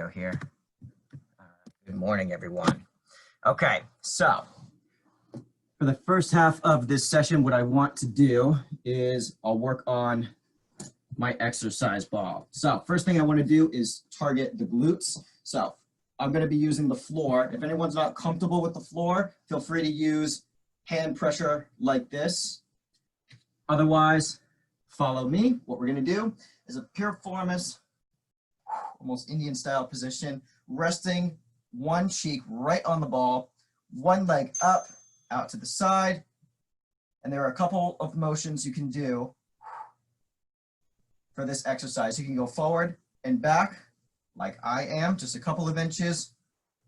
go here. Good morning, everyone. Okay, so for the first half of this session, what I want to do is I'll work on my exercise ball. So first thing I want to do is target the glutes. So I'm going to be using the floor. If anyone's not comfortable with the floor, feel free to use hand pressure like this. Otherwise, follow me. What we're going to do is a piriformis, almost Indian style position, resting one cheek right on the ball, one leg up, out to the side. And there are a couple of motions you can do for this exercise. You can go forward and back like I am, just a couple of inches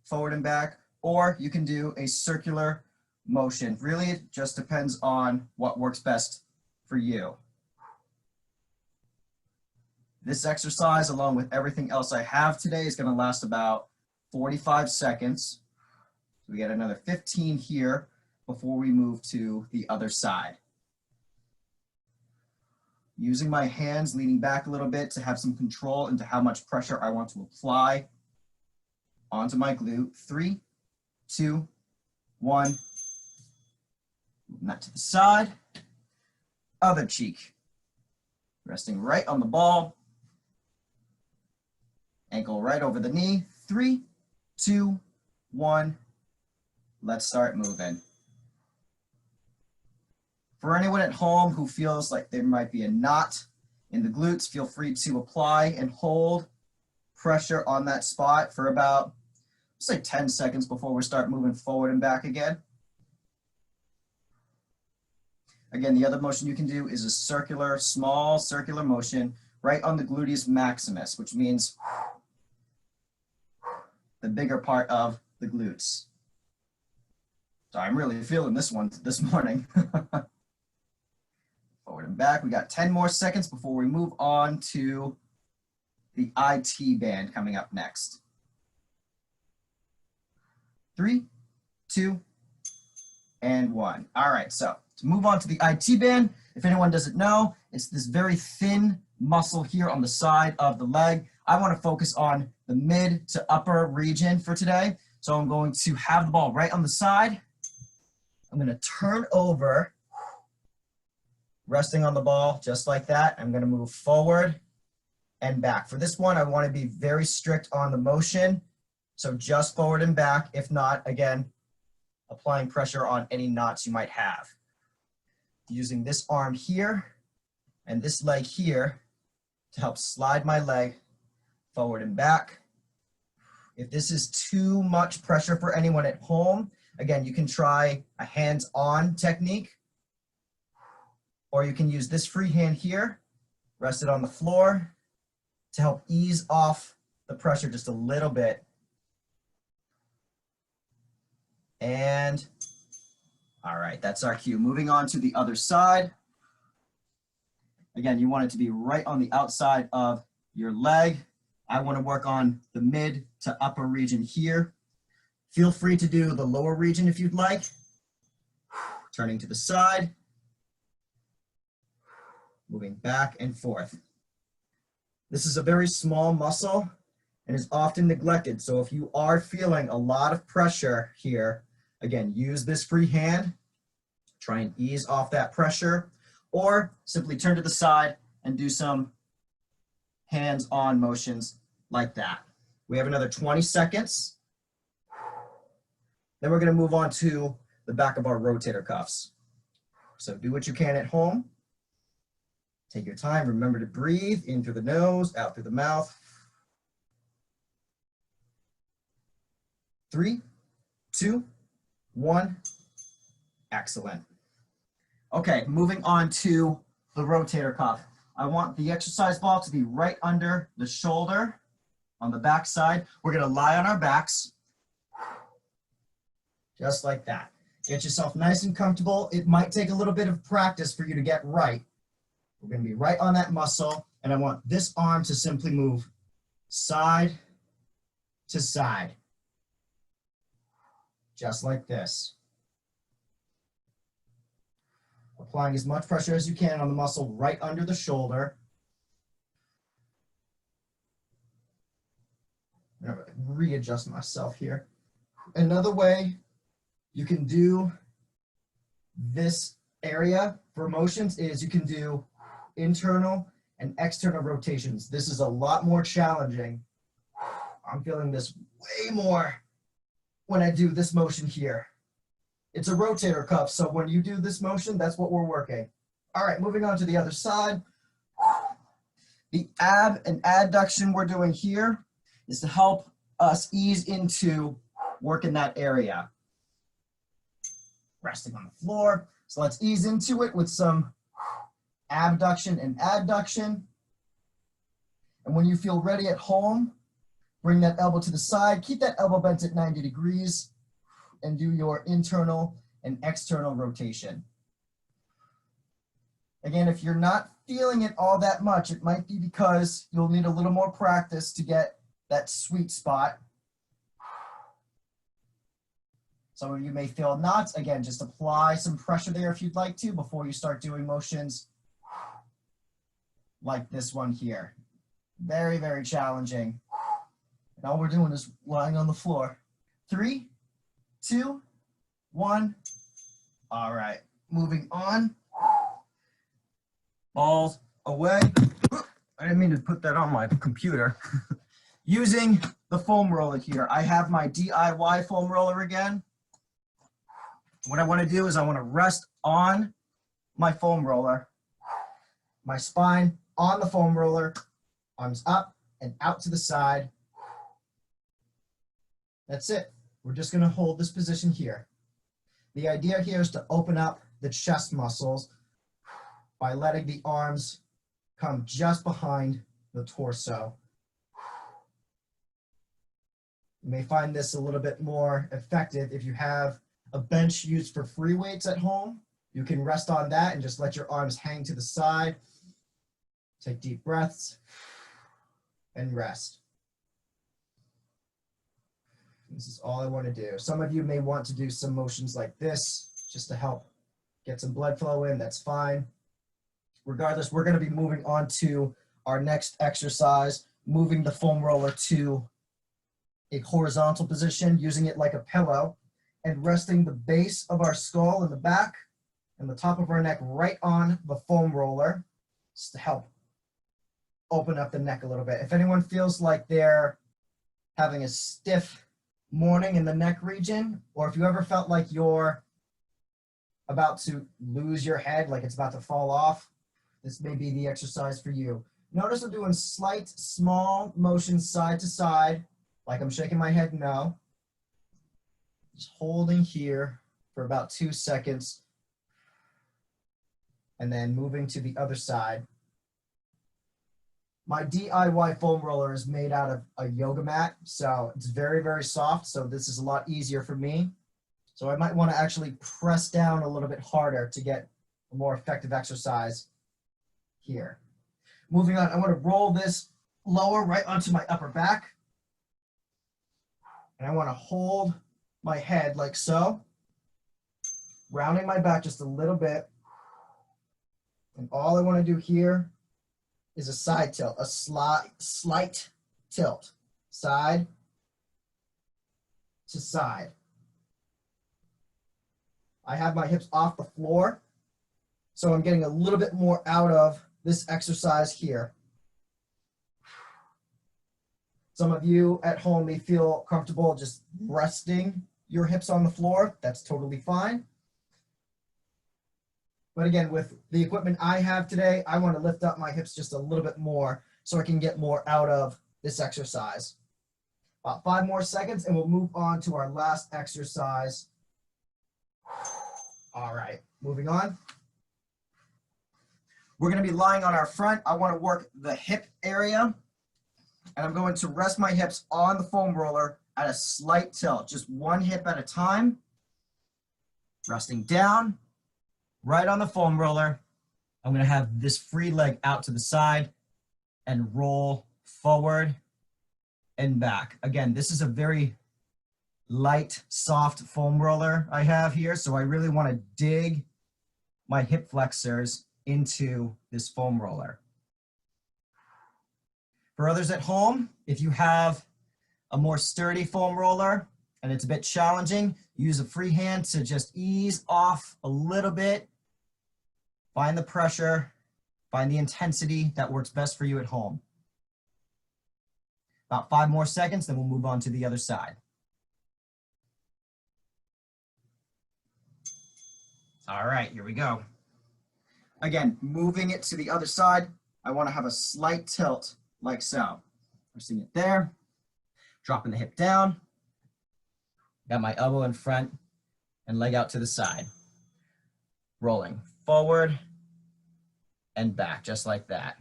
forward and back, or you can do a circular motion. Really, it just depends on what works best for you. This exercise, along with everything else I have today, is going to last about 45 seconds. So we get another 15 here before we move to the other side. Using my hands, leaning back a little bit to have some control into how much pressure I want to apply onto my glute. 3, 2, 1. Moving that to the side. Other cheek. Resting right on the ball. Ankle right over the knee. 3, 2, 1. Let's start moving. For anyone at home who feels like there might be a knot in the glutes, feel free to apply and hold pressure on that spot for about, say, 10 seconds before we start moving forward and back again. Again, the other motion you can do is a circular, small circular motion right on the gluteus maximus, which means the bigger part of the glutes. So I'm really feeling this one this morning. Forward and back. We got 10 more seconds before we move on to the IT band coming up next. 3, 2, and 1. All right, so to move on to the IT band, if anyone doesn't know, it's this very thin muscle here on the side of the leg. I want to focus on the mid to upper region for today. So I'm going to have the ball right on the side. I'm going to turn over, resting on the ball just like that. I'm going to move forward and back. For this one, I want to be very strict on the motion. So just forward and back. If not, again, applying pressure on any knots you might have. Using this arm here and this leg here to help slide my leg forward and back. If this is too much pressure for anyone at home, again, you can try a hands-on technique, or you can use this free hand here, rest it on the floor to help ease off the pressure just a little bit. And all right, that's our cue. Moving on to the other side. Again, you want it to be right on the outside of your leg. I want to work on the mid to upper region here. Feel free to do the lower region if you'd like. Turning to the side. Moving back and forth. This is a very small muscle and is often neglected. So if you are feeling a lot of pressure here, again, use this free hand. Try and ease off that pressure, or simply turn to the side and do some hands-on motions like that. We have another 20 seconds. Then we're going to move on to the back of our rotator cuffs. So do what you can at home. Take your time. Remember to breathe in through the nose, out through the mouth. 3, 2, 1. Excellent. Okay, moving on to the rotator cuff. I want the exercise ball to be right under the shoulder on the back side. We're going to lie on our backs, just like that. Get yourself nice and comfortable. It might take a little bit of practice for you to get right. We're going to be right on that muscle, and I want this arm to simply move side to side, just like this. Applying as much pressure as you can on the muscle right under the shoulder. I'm gonna readjust myself here. Another way you can do this area for motions is you can do internal and external rotations. This is a lot more challenging. I'm feeling this way more when I do this motion here. It's a rotator cuff, so when you do this motion, that's what we're working. All right, moving on to the other side. The ab and adduction we're doing here is to help us ease into working that area. Resting on the floor. So let's ease into it with some abduction and adduction. And when you feel ready at home, bring that elbow to the side. Keep that elbow bent at 90 degrees and do your internal and external rotation. Again, if you're not feeling it all that much, it might be because you'll need a little more practice to get that sweet spot. Some of you may feel knots. Again, just apply some pressure there if you'd like to before you start doing motions like this one here. Very, very challenging. And all we're doing is lying on the floor. 3, 2, 1. All right, moving on. Balls away. I didn't mean to put that on my computer. Using the foam roller here. I have my DIY foam roller again. What I want to do is I want to rest on my foam roller, my spine on the foam roller, arms up and out to the side. That's it. We're just going to hold this position here. The idea here is to open up the chest muscles by letting the arms come just behind the torso. You may find this a little bit more effective if you have a bench used for free weights at home. You can rest on that and just let your arms hang to the side. Take deep breaths and rest. This is all I want to do. Some of you may want to do some motions like this just to help get some blood flow in. That's fine. Regardless, we're going to be moving on to our next exercise, moving the foam roller to a horizontal position, using it like a pillow, and resting the base of our skull in the back and the top of our neck right on the foam roller, just to help open up the neck a little bit. If anyone feels like they're having a stiff morning in the neck region, or if you ever felt like you're about to lose your head, like it's about to fall off, this may be the exercise for you. Notice I'm doing slight, small motions side to side, like I'm shaking my head no. Just holding here for about 2 seconds, and then moving to the other side. My DIY foam roller is made out of a yoga mat, so it's very, very soft, so this is a lot easier for me. So I might want to actually press down a little bit harder to get a more effective exercise here. Moving on, I want to roll this lower right onto my upper back. And I want to hold my head like so, rounding my back just a little bit. And all I want to do here is a side tilt, a slight tilt, side to side. I have my hips off the floor, so I'm getting a little bit more out of this exercise here. Some of you at home may feel comfortable just resting your hips on the floor. That's totally fine. But again, with the equipment I have today, I want to lift up my hips just a little bit more so I can get more out of this exercise. About 5 more seconds and we'll move on to our last exercise. All right, moving on. We're going to be lying on our front. I want to work the hip area, and I'm going to rest my hips on the foam roller at a slight tilt, just one hip at a time. Resting down, right on the foam roller. I'm going to have this free leg out to the side and roll forward and back. Again, this is a very light, soft foam roller I have here, so I really want to dig my hip flexors into this foam roller. For others at home, if you have a more sturdy foam roller and it's a bit challenging, use a free hand to just ease off a little bit. Find the pressure, find the intensity that works best for you at home. About 5 more seconds, then we'll move on to the other side. All right, here we go. Again, moving it to the other side, I want to have a slight tilt like so. Pressing it there, dropping the hip down, got my elbow in front and leg out to the side. Rolling forward and back, just like that.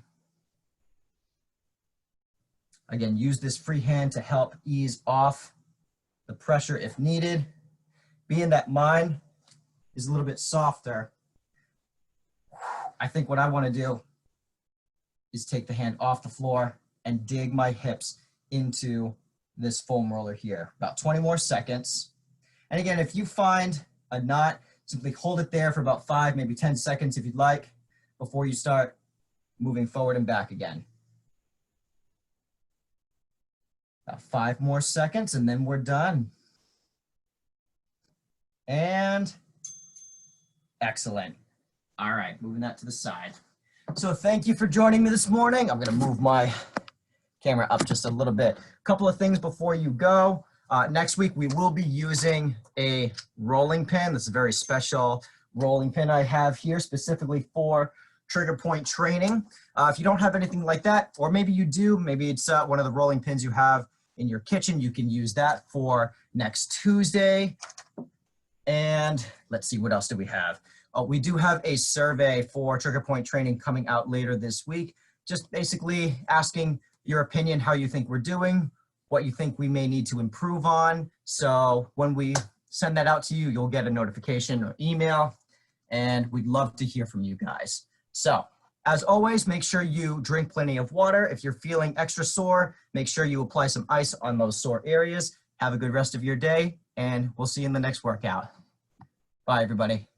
Again, use this free hand to help ease off the pressure if needed. Being that mine is a little bit softer, I think what I want to do is take the hand off the floor and dig my hips into this foam roller here. About 20 more seconds. And again, if you find a knot, simply hold it there for about 5, maybe 10 seconds if you'd like, before you start moving forward and back again. About 5 more seconds and then we're done. And excellent. All right, moving that to the side. So thank you for joining me this morning. I'm gonna move my camera up just a little bit. A couple of things before you go. Next week, we will be using a rolling pin. This is a very special rolling pin I have here specifically for trigger point training. If you don't have anything like that, or maybe you do, maybe it's one of the rolling pins you have in your kitchen, you can use that for next Tuesday. And let's see, what else do we have? We do have a survey for trigger point training coming out later this week, just basically asking your opinion, how you think we're doing, what you think we may need to improve on. So when we send that out to you, you'll get a notification or email, and we'd love to hear from you guys. So as always, make sure you drink plenty of water. If you're feeling extra sore, make sure you apply some ice on those sore areas. Have a good rest of your day, and we'll see you in the next workout. Bye, everybody.